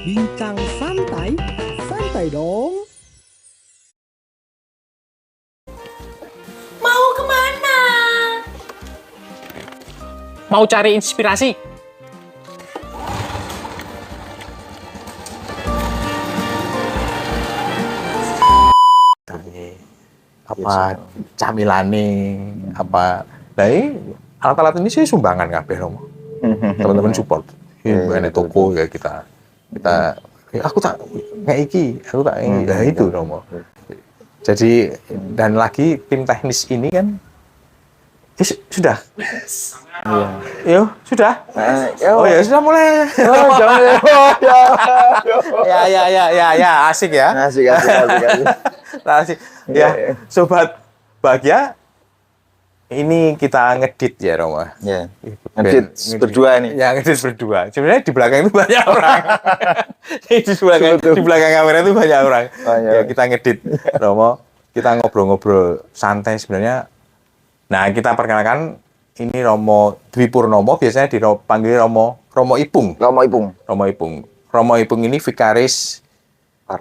Bincang santai, santai dong. Mau kemana? Mau cari inspirasi. Apa camilane, apa alat-alat ini sih sumbangan kabeh Romo. Teman-teman support. Ini toko ya kita aku tak kayak iki, aku tak itu Romo. Jadi dan lagi tim teknis ini kan sudah. Yo, sudah. Oh ya, sudah mulai. Ya, asik ya. Asik. Asik. Ya, sobat bahagia. Ini kita ngedit ya, Roma. Ya. Ngedit berdua nih. Ya, ngedit berdua. Sebenarnya di belakang itu banyak orang. di belakang kamera itu banyak orang. Ya, kita ngedit, Romo. Kita ngobrol-ngobrol santai sebenarnya. Nah, kita perkenalkan ini Romo Dwi Purnomo, biasanya dipanggil Romo Ipung. Romo Ipung ini vikaris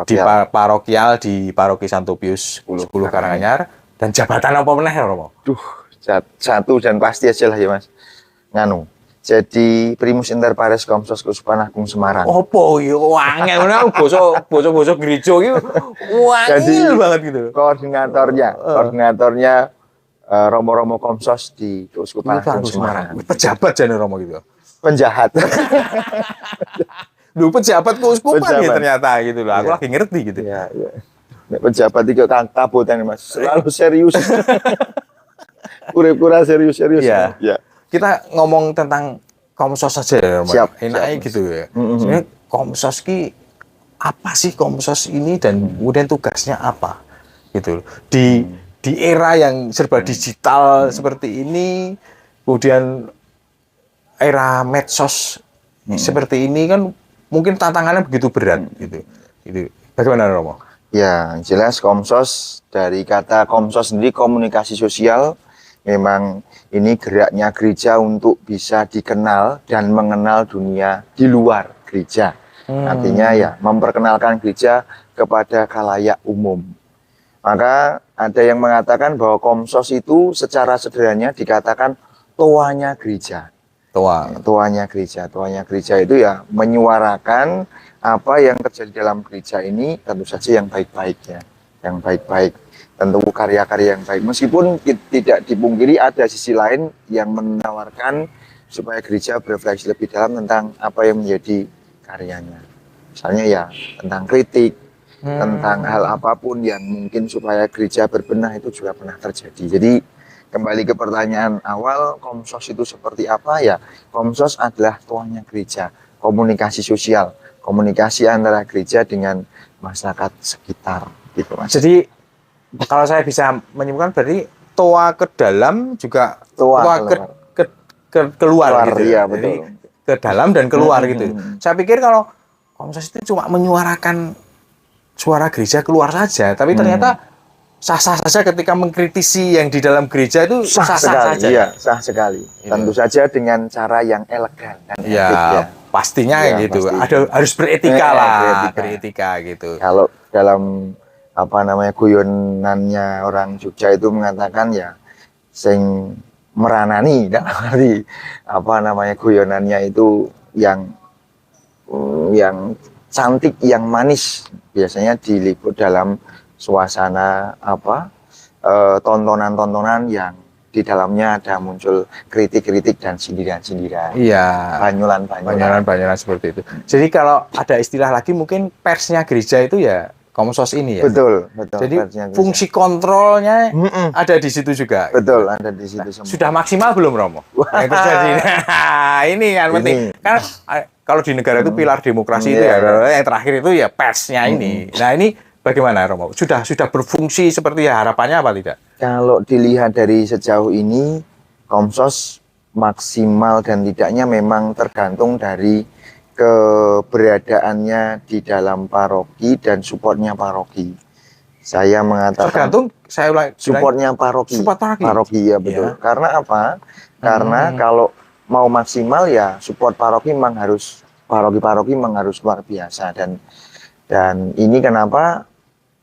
di parokial di Paroki Santo Pius 10 Karanganyar, dan jabatan apa meneh Romo? Satu dan pasti aja lah ya Mas. Jadi Primus Inter Pares Komsos Keuskupan Agung Semarang. Opo yo angel ngono basa gereja iki wangil banget gitu. Koordinatornya Romo-Romo Komsos di Keuskupan Agung Semarang. Pejabat jane Romo gitu. Penjahat. Lu pejabat keuskupan ya ternyata gitu loh. Aku lagi ngerti gitu. Iya. Pejabat iki kabupaten Mas. Selalu serius. Pura-pura serius. Ya. Kita ngomong tentang Komsos saja ya, Romo. Enaknya gitu ya. Sebenarnya Komsos ki apa sih Komsos ini dan kemudian tugasnya apa? Gitu loh. Di era yang serba digital seperti ini, kemudian era medsos seperti ini kan mungkin tantangannya begitu berat gitu. Bagaimana Romo? Ya, jelas Komsos, dari kata Komsos sendiri komunikasi sosial, memang ini geraknya gereja untuk bisa dikenal dan mengenal dunia di luar gereja. Artinya ya memperkenalkan gereja kepada khalayak umum. Maka ada yang mengatakan bahwa Komsos itu secara sederhananya dikatakan toanya gereja. Toanya gereja itu ya menyuarakan apa yang terjadi dalam gereja ini, tentu saja yang baik-baik ya. Yang baik-baik, tentu karya-karya yang baik. Meskipun tidak dipungkiri ada sisi lain yang menawarkan supaya gereja berefleksi lebih dalam tentang apa yang menjadi karyanya. Misalnya ya tentang kritik, tentang hal apapun yang mungkin supaya gereja berbenah, itu juga pernah terjadi. Jadi kembali ke pertanyaan awal, Komsos itu seperti apa ya? Komsos adalah tuanya gereja, komunikasi sosial, komunikasi antara gereja dengan masyarakat sekitar gitu Mas. Jadi kalau saya bisa menyimpulkan berarti toa ke dalam juga toa ke keluar gitu. Iya, Jadi betul. ke dalam dan keluar gitu. Saya pikir kalau Komsos itu cuma menyuarakan suara gereja keluar saja, tapi ternyata sah-sah saja ketika mengkritisi yang di dalam gereja itu sah-sah saja. Iya, sah sekali. Tentu saja dengan cara yang elegan dan etik ya. Pastinya Ya, gitu. pasti. Harus beretika lah, beretika gitu. Kalau dalam guyonannya orang Jogja itu mengatakan ya sing meranani, dalam arti guyonannya itu yang cantik, yang manis, biasanya diliput dalam suasana tontonan-tontonan yang di dalamnya ada muncul kritik-kritik dan sindiran-sindiran. Iya. Banyolan seperti itu. Jadi kalau ada istilah lagi mungkin persnya gereja itu ya Komsos ini ya. Betul. Jadi fungsi kontrolnya ada di situ juga. Betul, ada di situ semua. Sudah maksimal belum Romo? Yang terjadi. Ini kan penting. Karena kalau di negara itu pilar demokrasi itu ya, yang terakhir itu ya persnya ini. Nah ini bagaimana Romo? Sudah berfungsi seperti harapannya apa tidak? Kalau dilihat dari sejauh ini, Komsos maksimal dan tidaknya memang tergantung dari keberadaannya di dalam paroki dan supportnya paroki. Saya mengatakan tergantung, saya ulang, supportnya paroki. Support paroki. Paroki ya betul. Karena apa? Karena kalau mau maksimal ya support paroki memang harus paroki-paroki memang harus luar biasa, dan ini kenapa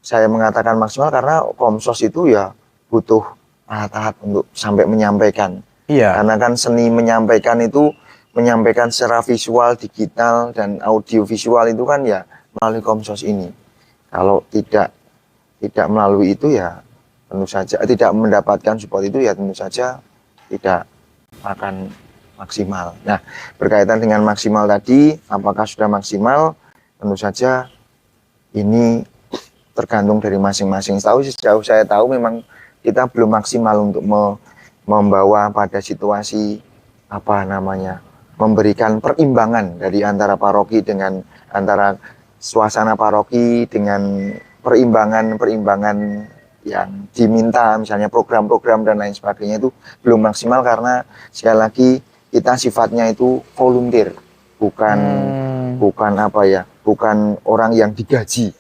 saya mengatakan maksimal, karena Komsos itu ya butuh alat-alat untuk sampai menyampaikan. Iya. Karena kan seni menyampaikan itu menyampaikan secara visual, digital, dan audio visual itu kan ya melalui Komsos ini. Kalau tidak melalui itu ya tentu saja tidak mendapatkan support itu ya tentu saja tidak akan maksimal. Nah, berkaitan dengan maksimal tadi, apakah sudah maksimal? Tentu saja ini tergantung dari masing-masing. Sejauh saya tahu memang kita belum maksimal untuk membawa pada situasi memberikan perimbangan dari antara paroki dengan antara suasana paroki dengan perimbangan yang diminta, misalnya program-program dan lain sebagainya itu belum maksimal, karena sekali lagi kita sifatnya itu volunteer, bukan orang yang digaji.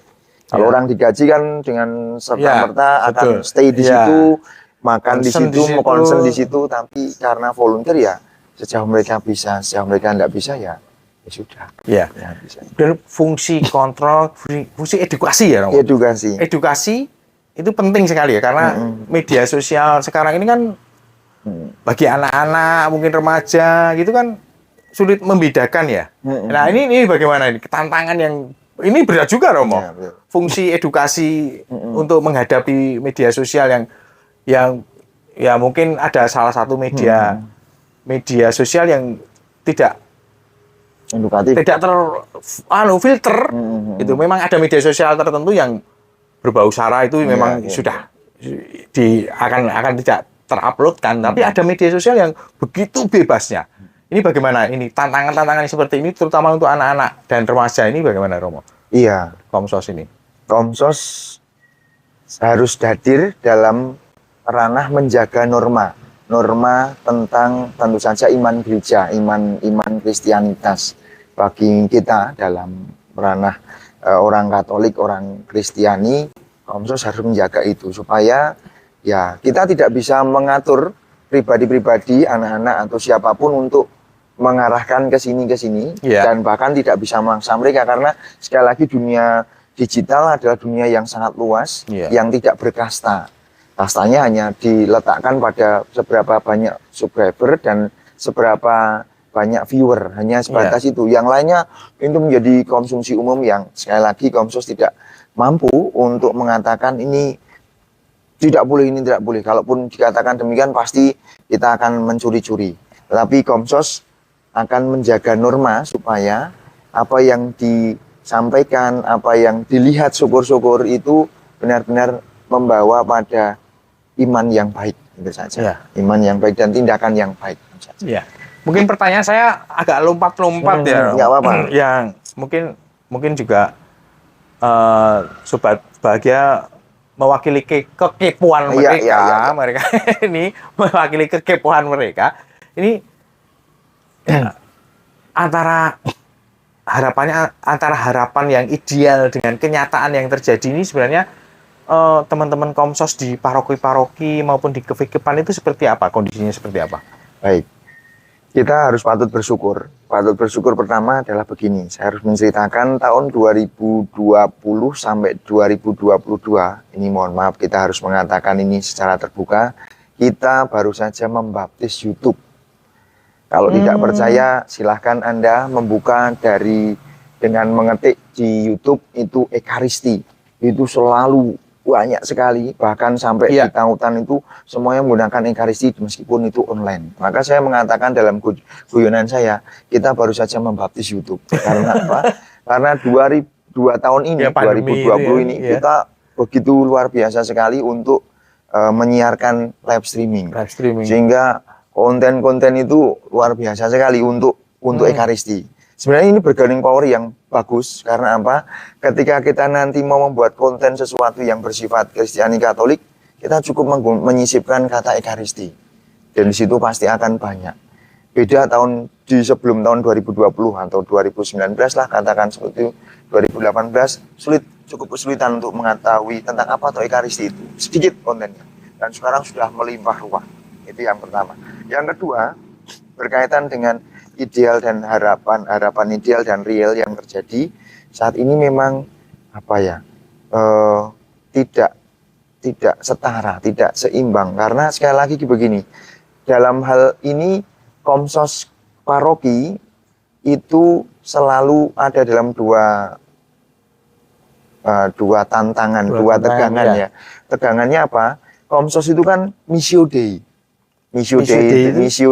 Kalau orang digaji kan dengan serta-merta akan stay di situ, makan di situ, mau concern di situ, tapi karena volunteer ya sejauh mereka bisa, sejauh mereka tidak bisa ya sudah. Ya. Bisa. Dan fungsi kontrol, fungsi edukasi ya, Romo? Edukasi itu penting sekali ya, karena media sosial sekarang ini kan bagi anak-anak, mungkin remaja gitu kan sulit membedakan ya. Nah ini bagaimana ini tantangan yang ini berat juga, Romo. Ya, fungsi edukasi untuk menghadapi media sosial yang ya mungkin ada salah satu media sosial yang tidak edukatif, tidak filter. Itu memang ada media sosial tertentu yang berbau sara itu memang sudah akan tidak teruploadkan, tapi ada media sosial yang begitu bebasnya. Ini bagaimana ini tantangan seperti ini terutama untuk anak-anak dan remaja ini bagaimana, Romo? Iya, Komsos ini. Komsos harus hadir dalam ranah menjaga norma tentang tentu saja iman gereja, iman Kristianitas. Bagi kita dalam ranah orang Katolik, orang Kristiani, Komsos harus menjaga itu supaya ya kita tidak bisa mengatur pribadi-pribadi, anak-anak atau siapapun untuk mengarahkan ke sini dan bahkan tidak bisa memaksa mereka, karena sekali lagi dunia digital adalah dunia yang sangat luas, yang tidak berkasta. Kastanya hanya diletakkan pada seberapa banyak subscriber dan seberapa banyak viewer, hanya sebatas itu. Yang lainnya itu menjadi konsumsi umum yang sekali lagi Komsos tidak mampu untuk mengatakan ini tidak boleh, ini tidak boleh. Kalaupun dikatakan demikian pasti kita akan mencuri-curi. Tetapi Komsos akan menjaga norma supaya apa yang disampaikan, apa yang dilihat syukur-syukur itu benar-benar membawa pada iman yang baik, itu saja. Iman yang baik dan tindakan yang baik. Ya. Mungkin pertanyaan saya agak lompat-lompat ya. Nggak apa-apa. Yang mungkin juga sobat bahagia mewakili kekepuan mereka. Mereka ini mewakili kekepuan mereka. Ini antara harapan yang ideal dengan kenyataan yang terjadi ini sebenarnya teman-teman Komsos di paroki-paroki maupun di kekepan itu seperti apa, kondisinya seperti apa? Baik, kita harus patut bersyukur. Patut bersyukur pertama adalah begini, saya harus menceritakan tahun 2020 sampai 2022, ini mohon maaf kita harus mengatakan ini secara terbuka, kita baru saja membaptis YouTube. Kalau tidak percaya, silahkan Anda membuka dengan mengetik di YouTube itu Ekaristi. Itu selalu banyak sekali, bahkan sampai di tautan itu semuanya menggunakan Ekaristi meskipun itu online. Maka saya mengatakan dalam guyonan saya, kita baru saja membaptis YouTube. Karena apa? Karena 2 tahun ini, 2020 ini, kita begitu luar biasa sekali untuk menyiarkan live streaming. Sehingga konten-konten itu luar biasa sekali untuk Ekaristi. Sebenarnya ini bergaining power yang bagus, karena apa? Ketika kita nanti mau membuat konten sesuatu yang bersifat Kristiani Katolik, kita cukup menyisipkan kata Ekaristi. Dan di situ pasti akan banyak. Beda sebelum tahun 2020 atau 2019 lah, katakan seperti itu, 2018, cukup kesulitan untuk mengetahui tentang apa atau Ekaristi itu. Sedikit kontennya. Dan sekarang sudah melimpah ruah. Itu yang pertama. Yang kedua, berkaitan dengan ideal dan harapan ideal dan real yang terjadi saat ini memang apa ya, tidak setara, tidak seimbang. Karena sekali lagi begini, dalam hal ini Komsos Paroki itu selalu ada dalam dua tantangan, dua tegangan ya. Tegangannya apa? Komsos itu kan missio Dei. Missio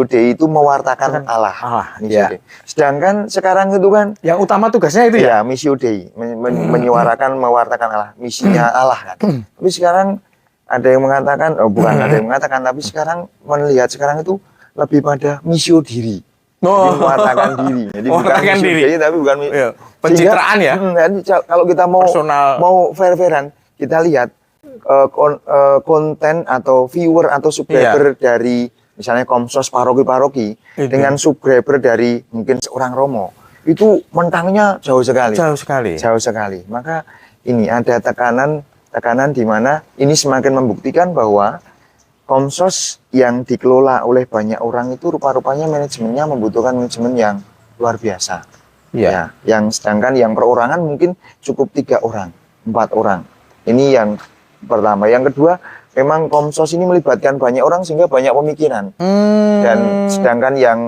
Dei itu mewartakan Allah. Ya. Sedangkan sekarang itu kan yang utama tugasnya itu ya, missio Dei, mewartakan Allah, misinya Allah kan. Tapi sekarang ada yang mengatakan, ada yang mengatakan, tapi sekarang melihat sekarang itu lebih pada missio diri. Mewartakan diri. Jadi bukan missio Dei, tapi bukan pencitraan ya. Kalau kita mau fair-fairan, kita lihat konten atau viewer atau subscriber dari misalnya Komsos paroki-paroki dengan subscriber dari mungkin seorang Romo, itu mentangnya jauh sekali. Maka ini ada tekanan di mana ini semakin membuktikan bahwa Komsos yang dikelola oleh banyak orang itu rupa-rupanya manajemennya membutuhkan manajemen yang luar biasa. Ya, yang sedangkan yang perorangan mungkin cukup 3 orang, 4 orang. Ini yang pertama. Yang kedua, memang Komsos ini melibatkan banyak orang sehingga banyak pemikiran. Dan sedangkan yang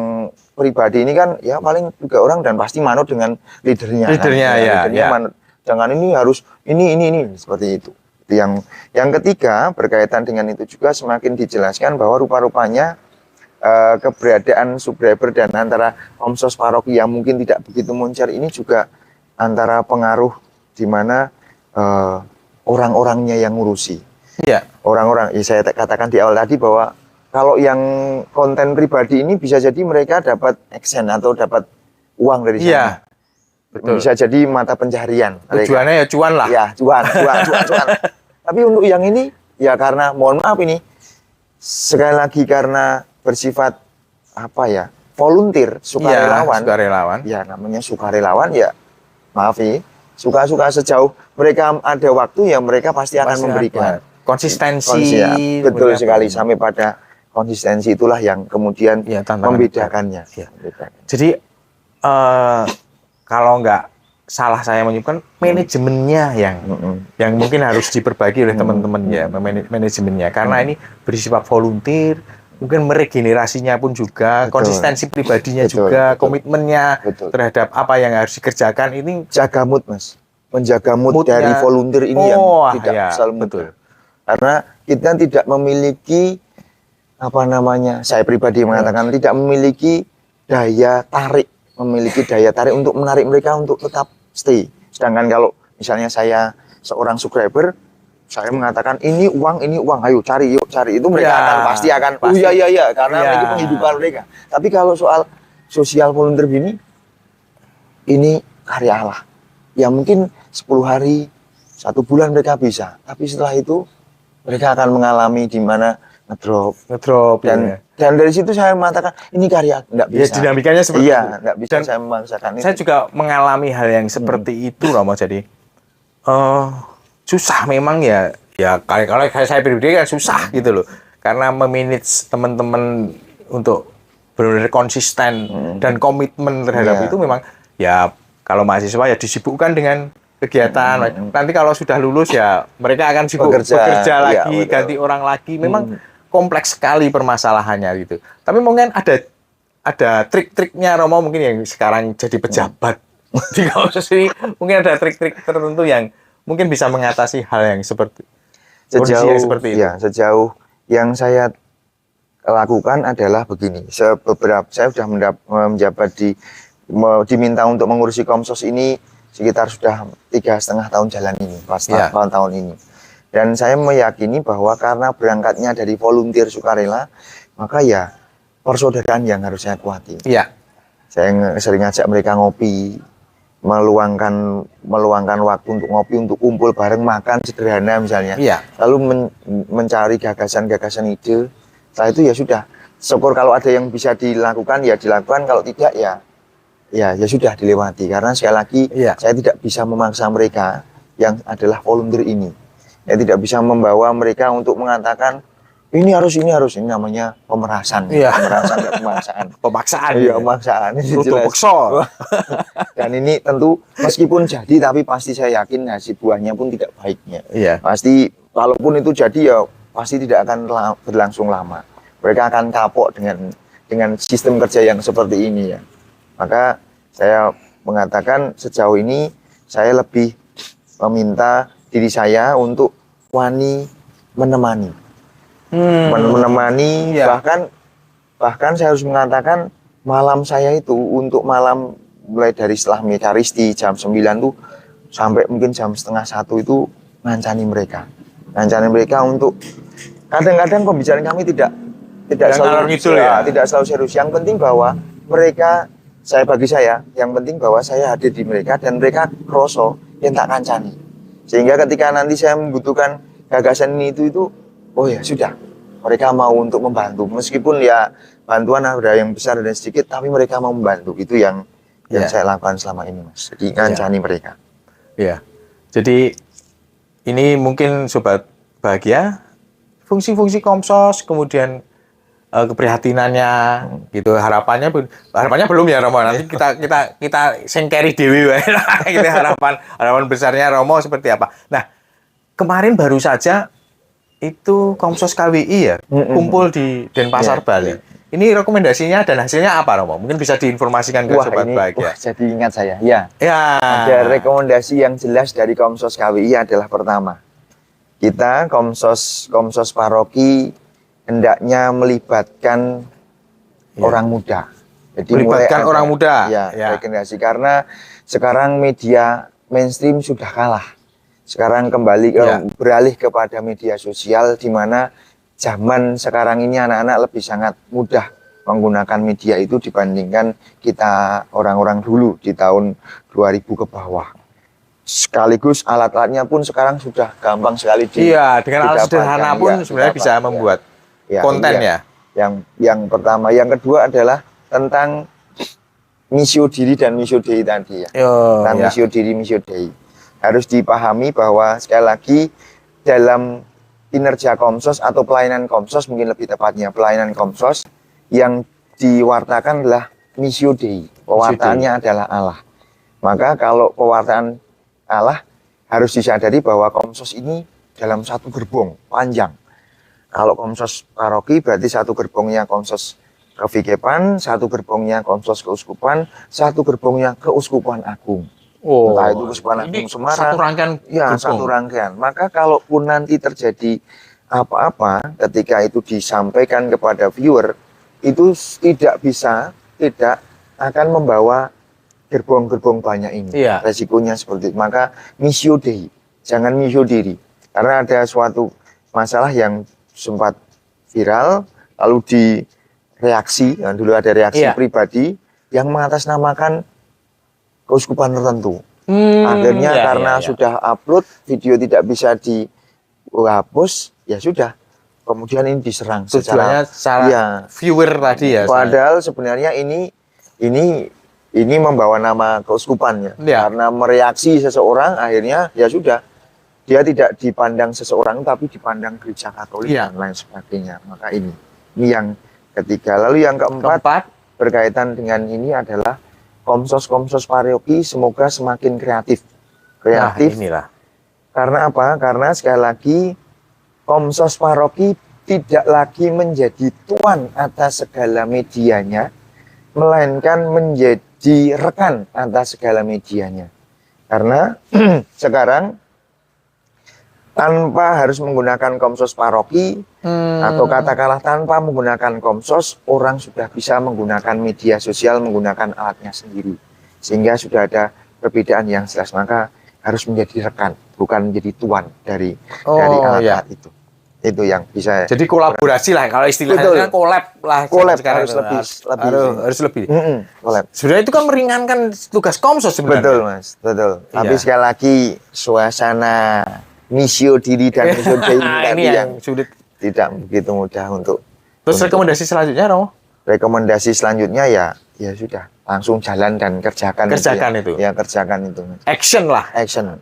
pribadi ini kan ya paling 3 orang dan pasti manut dengan leadernya. Leadernya manut. Jangan ini harus ini seperti itu. Yang ketiga, berkaitan dengan itu juga semakin dijelaskan bahwa rupa-rupanya keberadaan subscriber dan antara Komsos Paroki yang mungkin tidak begitu moncer ini juga antara pengaruh di mana orang-orangnya yang ngurusi. Iya. Orang-orang, saya katakan di awal tadi bahwa kalau yang konten pribadi ini bisa jadi mereka dapat action atau dapat uang dari sana. Iya. Betul. Bisa jadi mata pencaharian. Tujuannya ya cuan lah. Ya, cuan. Tapi untuk yang ini, ya karena, mohon maaf ini, sekali lagi karena bersifat, volunteer, sukarelawan. Ya, namanya sukarelawan, ya maaf ya, suka-suka sejauh mereka ada waktu, ya mereka pasti akan memberikan. Konsistensi. Betul sekali, sampai pada konsistensi itulah yang kemudian membedakannya. Ya. Jadi, kalau nggak salah saya menyebutkan manajemennya yang mungkin harus diperbaiki oleh teman-teman ya, manajemennya, karena ini bersifat volunteer, mungkin meregenerasinya pun juga, konsistensi pribadinya juga, komitmennya terhadap apa yang harus dikerjakan ini jaga mood, Mas, menjaga mood dari volunteer ini yang tidak selalu betul, karena kita tidak memiliki saya pribadi mengatakan tidak memiliki daya tarik untuk menarik mereka untuk tetap stay. Sedangkan kalau misalnya saya seorang subscriber, saya mengatakan ini uang, ayo cari itu mereka pasti akan iya karena memiliki penghidupan mereka. Tapi kalau soal sosial volunteer ini karya Allah. Ya mungkin 10 hari, 1 bulan mereka bisa, tapi setelah itu mereka akan mengalami di mana ngedrop dan dari situ saya mengatakan ini karya, enggak bisa. Ya, dinamikanya seperti itu. Enggak bisa saya memaksakan itu. Saya juga mengalami hal yang seperti itu, Romo. Jadi susah memang ya kalau saya pribadi kan susah gitu loh. Karena memanage teman-teman untuk benar-benar konsisten dan komitmen terhadap itu memang ya kalau mahasiswa ya disibukkan dengan kegiatan. Nanti kalau sudah lulus ya mereka akan sibuk bekerja lagi, ganti orang lagi. Memang kompleks sekali permasalahannya gitu. Tapi mungkin ada trik-triknya, Romo, mungkin yang sekarang jadi pejabat di Komsos ini, mungkin ada trik-trik tertentu yang mungkin bisa mengatasi hal yang seperti itu. Ya, sejauh yang saya lakukan adalah begini. Saya sudah menjabat diminta untuk mengurusi Komsos ini sekitar sudah 3,5 tahun jalan ini, tahun ini. Dan saya meyakini bahwa karena berangkatnya dari volunteer sukarela, maka ya persaudaraan yang harus saya kuati. Iya. Saya sering ngajak mereka ngopi, meluangkan waktu untuk ngopi, untuk kumpul bareng, makan sederhana misalnya. Iya. Lalu mencari gagasan-gagasan ide. Setelah itu ya sudah. Syukur kalau ada yang bisa dilakukan ya dilakukan, kalau tidak ya sudah dilewati. Karena sekali lagi saya tidak bisa memaksa mereka yang adalah volunteer ini. Ya tidak bisa membawa mereka untuk mengatakan ini harus ini namanya pemerasan. Iya. Pemerasan dan pemaksaan. Pemaksaan. Iya, pemaksaan. Rudo peksa. Dan ini tentu meskipun jadi tapi pasti saya yakin hasil buahnya pun tidak baiknya. Iya. Pasti kalaupun itu jadi ya pasti tidak akan berlangsung lama. Mereka akan kapok dengan sistem kerja yang seperti ini ya. Maka saya mengatakan sejauh ini saya lebih meminta diri saya untuk wani menemani. Menemani, ya. bahkan saya harus mengatakan malam saya itu untuk malam mulai dari setelah Mekaristi jam 9 tuh sampai mungkin jam setengah 1 itu ngancani mereka untuk kadang-kadang pembicaraan kami tidak selalu tidak selalu serius. Yang penting bahwa mereka bagi saya yang penting bahwa saya hadir di mereka dan mereka kroso yang tak kancani, sehingga ketika nanti saya membutuhkan gagasan ini itu oh ya sudah, mereka mau untuk membantu meskipun ya bantuan ada yang besar dan sedikit, tapi mereka mau membantu. Itu yang saya lakukan selama ini, Mas. Jadi ngancani mereka. Iya. Jadi ini mungkin sobat bahagia, fungsi-fungsi Komsos, kemudian keprihatinannya, gitu. Harapannya belum ya Romo. Nanti kita sengkeri dewi, kita harapan besarnya Romo seperti apa. Nah, kemarin baru saja itu Komsos KWI ya kumpul di Denpasar Bali. Ini rekomendasinya dan hasilnya apa Romo? Mungkin bisa diinformasikan ke sobat bahagia. Jadi ingat saya. Ya. Ada rekomendasi yang jelas dari Komsos KWI adalah pertama, kita Komsos paroki hendaknya melibatkan orang muda. Jadi melibatkan orang muda. Regenerasi, karena sekarang media mainstream sudah kalah. Sekarang kembali beralih kepada media sosial, di mana zaman sekarang ini anak-anak lebih sangat mudah menggunakan media itu dibandingkan kita orang-orang dulu di tahun 2000 ke bawah. Sekaligus alat-alatnya pun sekarang sudah gampang sekali dengan alat sederhana pun sebenarnya bisa membuat konten ya. Yang pertama, yang kedua adalah tentang misio diri dan misio dei tadi ya. Misio diri, misio dei. Harus dipahami bahwa sekali lagi dalam kinerja Komsos atau pelayanan Komsos, mungkin lebih tepatnya pelayanan Komsos, yang diwartakan adalah misio dei. Pewartaannya adalah Allah. Maka kalau pewartaan Allah, harus disadari bahwa Komsos ini dalam satu gerbong panjang. Kalau Komsos paroki berarti satu gerbongnya Komsos kevikepan, satu gerbongnya Komsos keuskupan, satu gerbongnya keuskupan agung. Entah itu keuskupan agung Semarang. Satu rangkaian. Satu rangkaian. Maka kalaupun nanti terjadi apa-apa ketika itu disampaikan kepada viewer, itu tidak akan membawa gerbong-gerbong banyak ini. Resikonya seperti itu. Maka misio dei, jangan misio diri. Karena ada suatu masalah yang sempat viral, lalu direaksi, dulu ada reaksi pribadi yang mengatasnamakan keuskupan tertentu. Akhirnya karena sudah upload, video tidak bisa dihapus, ya sudah. Kemudian ini diserang secara viewer tadi ya. Padahal sebenarnya ini membawa nama keuskupannya. Karena mereaksi seseorang, akhirnya ya sudah. Dia tidak dipandang seseorang, tapi dipandang gereja Katolik dan lain sebagainya. Maka ini yang ketiga. Lalu yang keempat berkaitan dengan ini adalah Komsos paroki semoga semakin kreatif. Inilah. Karena apa? Karena sekali lagi Komsos paroki tidak lagi menjadi tuan atas segala medianya, melainkan menjadi rekan atas segala medianya. Karena sekarang tanpa harus menggunakan Komsos paroki atau katakanlah tanpa menggunakan Komsos, orang sudah bisa menggunakan media sosial, menggunakan alatnya sendiri, sehingga sudah ada perbedaan yang jelas. Maka harus menjadi rekan, bukan menjadi tuan dari alat-alat itu. Itu yang bisa. Jadi kolaborasi lah, kalau istilahnya collab lah. Collab harus lebih. Collab. Sudah itu kan meringankan tugas Komsos sebenarnya. Betul Mas, betul. Tapi sekali lagi suasana misio diri dan misio dei ini yang sulit, tidak begitu mudah untuk. Terus rekomendasi selanjutnya Romo? Rekomendasi selanjutnya ya sudah langsung jalan dan kerjakan itu. Ya kerjakan itu. Action lah. Action.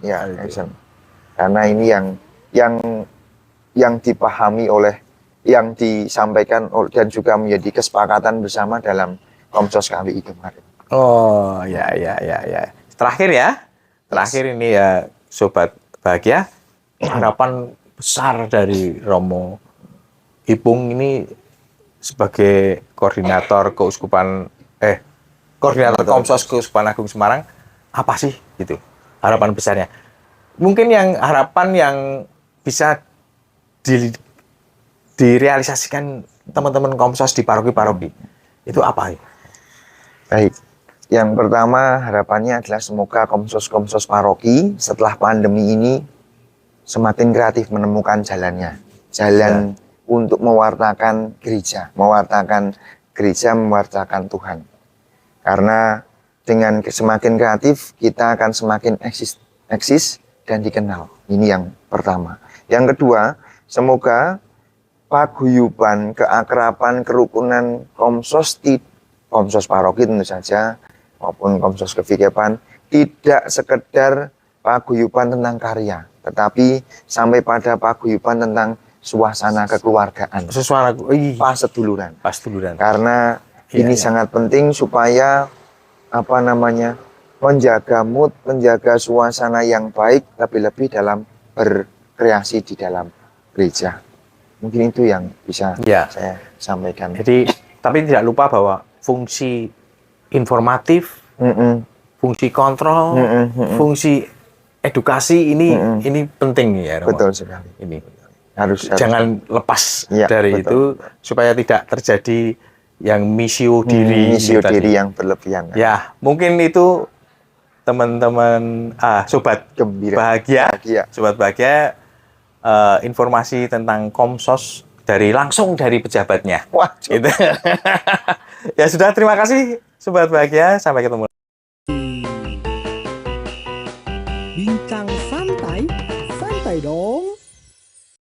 Karena ini yang dipahami oleh yang disampaikan dan juga menjadi kesepakatan bersama dalam Komsos KWI kemarin. Oh, ya. Terakhir ini ya, Sobat Bahagia, harapan besar dari Romo Ipung ini sebagai koordinator koordinator Komsos Keuskupan Agung Semarang, apa sih gitu harapan besarnya? Mungkin harapan yang bisa direalisasikan teman-teman Komsos di paroki-paroki itu apa ya? Baik. Yang pertama harapannya adalah semoga komsos-komsos paroki setelah pandemi ini semakin kreatif menemukan jalannya. Jalan untuk mewartakan gereja, mewartakan Tuhan. Karena dengan semakin kreatif, kita akan semakin eksis dan dikenal. Ini yang pertama. Yang kedua, semoga paguyuban, keakraban, kerukunan komsos paroki tentu saja, maupun Komsos Kevikepan tidak sekedar paguyuban tentang karya, tetapi sampai pada paguyuban tentang suasana kekeluargaan, paseduluran. Karena ini sangat penting supaya menjaga mood, menjaga suasana yang baik, lebih-lebih dalam berkreasi di dalam gereja. Mungkin itu yang bisa saya sampaikan. Jadi, tapi tidak lupa bahwa fungsi informatif, fungsi kontrol, fungsi edukasi ini penting ya, Romo. Betul sekali. Ini harus jangan lepas dari itu supaya tidak terjadi yang misio diri yang berlebihan. Ya, mungkin itu teman-teman sobat bahagia, sobat bahagia, informasi tentang Komsos langsung dari pejabatnya. Wah, gitu. Ya sudah, terima kasih sobat bahagia, sampai ketemu. Bincang santai, santai dong.